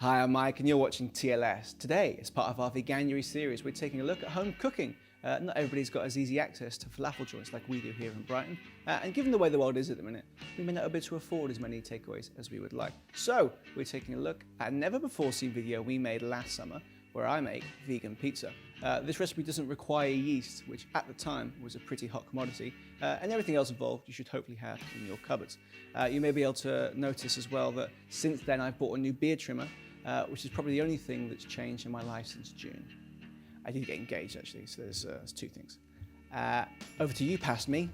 Hi, I'm Mike and you're watching TLS. Today, as part of our Veganuary series, we're taking a look at home cooking. Not everybody's got as easy access to falafel joints like we do here in Brighton. And given the way the world is at the minute, we may not be able to afford as many takeaways as we would like. So, we're taking a look at a never-before-seen video we made last summer where I make vegan pizza. This recipe doesn't require yeast, which at the time was a pretty hot commodity, and everything else involved you should hopefully have in your cupboards. You may be able to notice as well that since then I've bought a new beard trimmer, which is probably the only thing that's changed in my life since June. I did get engaged actually, so there's two things. Over to you, past me.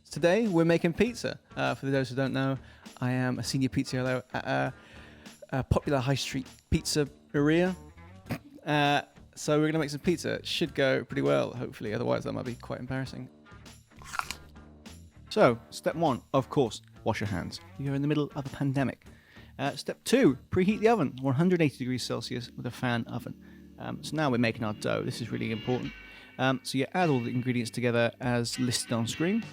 Today we're making pizza. For those who don't know, I am a senior pizziolo at a popular high street pizzeria. So we're gonna make some pizza. It should go pretty well, hopefully, otherwise that might be quite embarrassing. So, step one, of course, wash your hands. You're in the middle of a pandemic. Step two, preheat the oven, 180 degrees Celsius with a fan oven. So now we're making our dough. This is really important. So you add all the ingredients together as listed on screen.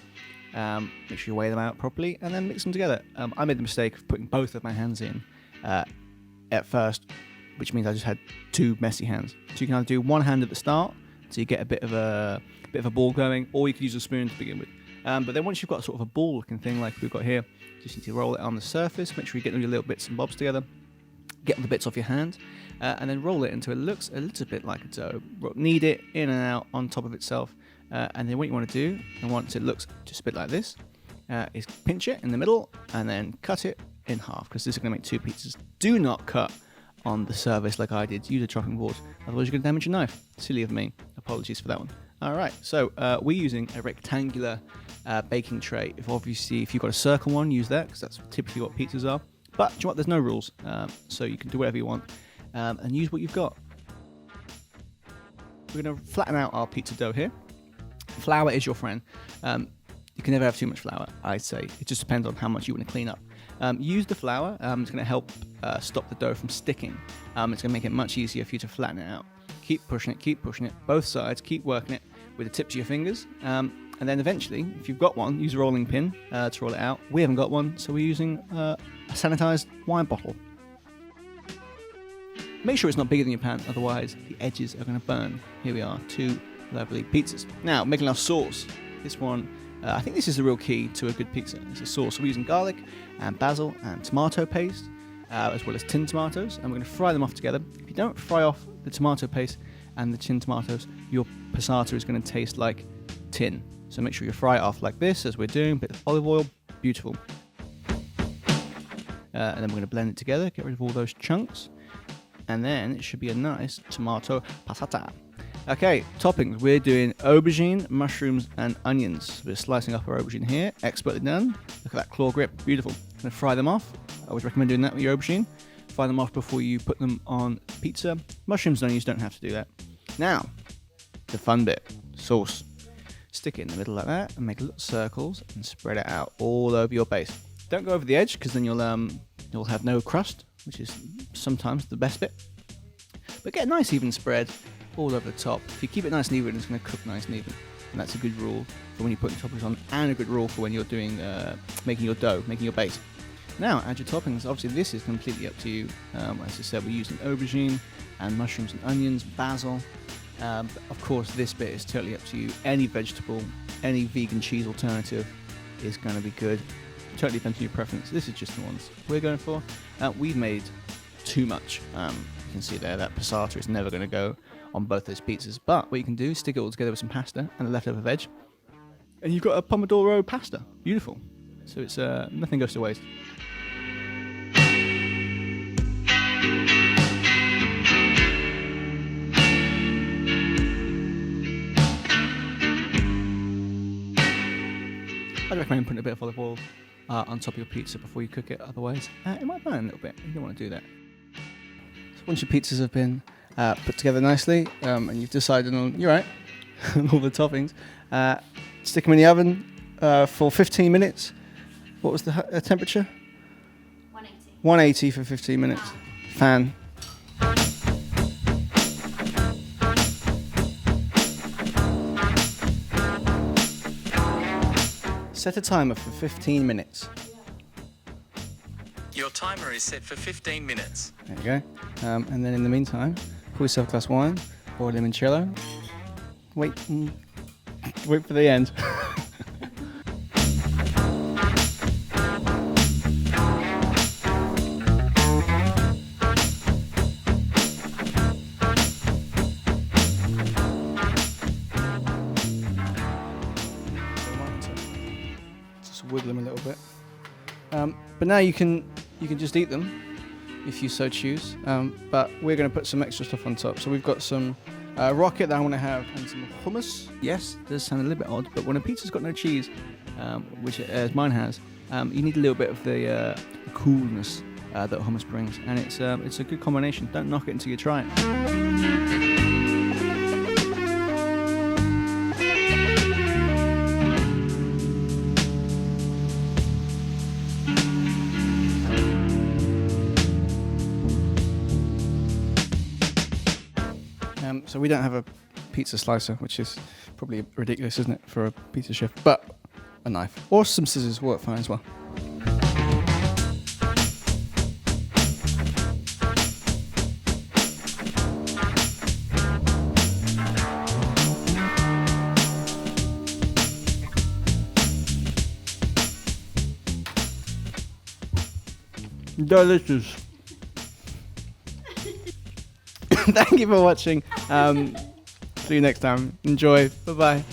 Make sure you weigh them out properly and then mix them together. I made the mistake of putting both of my hands in at first, which means I just had two messy hands. So you can either do one hand at the start, so you get a bit of a ball going, or you can use a spoon to begin with. But then once you've got sort of a ball-looking thing like we've got here, you just need to roll it on the surface, make sure you get all your little bits and bobs together, get all the bits off your hand, and then roll it until it looks a little bit like a dough. Knead it in and out on top of itself, and then what you want to do, and once it looks just a bit like this, is pinch it in the middle, and then cut it in half, because this is going to make two pizzas. Do not cut on the surface like I did. Use a chopping board, otherwise you're going to damage your knife. Silly of me. Apologies for that one. Alright, so we're using a rectangular baking tray. If you've got a circle one, use that, because that's typically what pizzas are. But do you know what? There's no rules, so you can do whatever you want and use what you've got. We're going to flatten out our pizza dough here. Flour is your friend. You can never have too much flour, I'd say. It just depends on how much you want to clean up. Use the flour. It's going to help stop the dough from sticking. It's going to make it much easier for you to flatten it out. Keep pushing it, both sides, keep working it with the tips of your fingers. And then eventually, if you've got one, use a rolling pin to roll it out. We haven't got one, so we're using a sanitized wine bottle. Make sure it's not bigger than your pan, otherwise the edges are going to burn. Here we are, two lovely pizzas. Now, making our sauce. This one, I think this is the real key to a good pizza. It's a sauce. We're using garlic and basil and tomato paste, as well as tinned tomatoes, and we're going to fry them off together. If you don't fry off the tomato paste and the tinned tomatoes, your passata is going to taste like tin. So make sure you fry it off like this, as we're doing, a bit of olive oil, beautiful. And then we're going to blend it together, get rid of all those chunks, and then it should be a nice tomato passata. Okay, toppings. We're doing aubergine, mushrooms, and onions. We're slicing up our aubergine here, expertly done. Look at that claw grip, beautiful. I'm going to fry them off. I always recommend doing that with your aubergine. Fry them off before you put them on pizza. Mushrooms and onions don't have to do that. Now, the fun bit, sauce. Stick it in the middle like that and make little circles and spread it out all over your base. Don't go over the edge, because then you'll have no crust, which is sometimes the best bit. But get a nice even spread all over the top. If you keep it nice and even, it's going to cook nice and even. And that's a good rule for when you put the toppings on, and a good rule for when you're doing making your dough, making your base. Now, add your toppings. Obviously, this is completely up to you. As I said, we're using aubergine and mushrooms and onions, basil. Of course, this bit is totally up to you. Any vegetable, any vegan cheese alternative is going to be good. Totally depends on your preference. This is just the ones we're going for. We've made too much. You can see there that passata is never going to go on both those pizzas. But what you can do is stick it all together with some pasta and the leftover veg, and you've got a pomodoro pasta. Beautiful. So it's nothing goes to waste. I'd recommend putting a bit of olive oil on top of your pizza before you cook it, otherwise it might burn a little bit. You don't want to do that. So once your pizzas have been put together nicely, and you've decided on, you're right, all the toppings, stick them in the oven for 15 minutes. What was the temperature? 180. 180 for 15 minutes. Fan. Set a timer for 15 minutes. Your Timer is set for 15 minutes. There you go. And then in the meantime, pour yourself a glass of wine or limoncello. Wait for the end. Just wiggle them a little bit. But now you can just eat them if you so choose. But we're going to put some extra stuff on top. So we've got some rocket that I want to have and some hummus. Yes, it does sound a little bit odd, but when a pizza's got no cheese, which as mine has, you need a little bit of the coolness that hummus brings, and it's a good combination. Don't knock it until you try it. So we don't have a pizza slicer, which is probably ridiculous, isn't it, for a pizza chef? But a knife or some scissors work fine as well. Delicious. Thank you for watching. See you next time. Enjoy. Bye bye.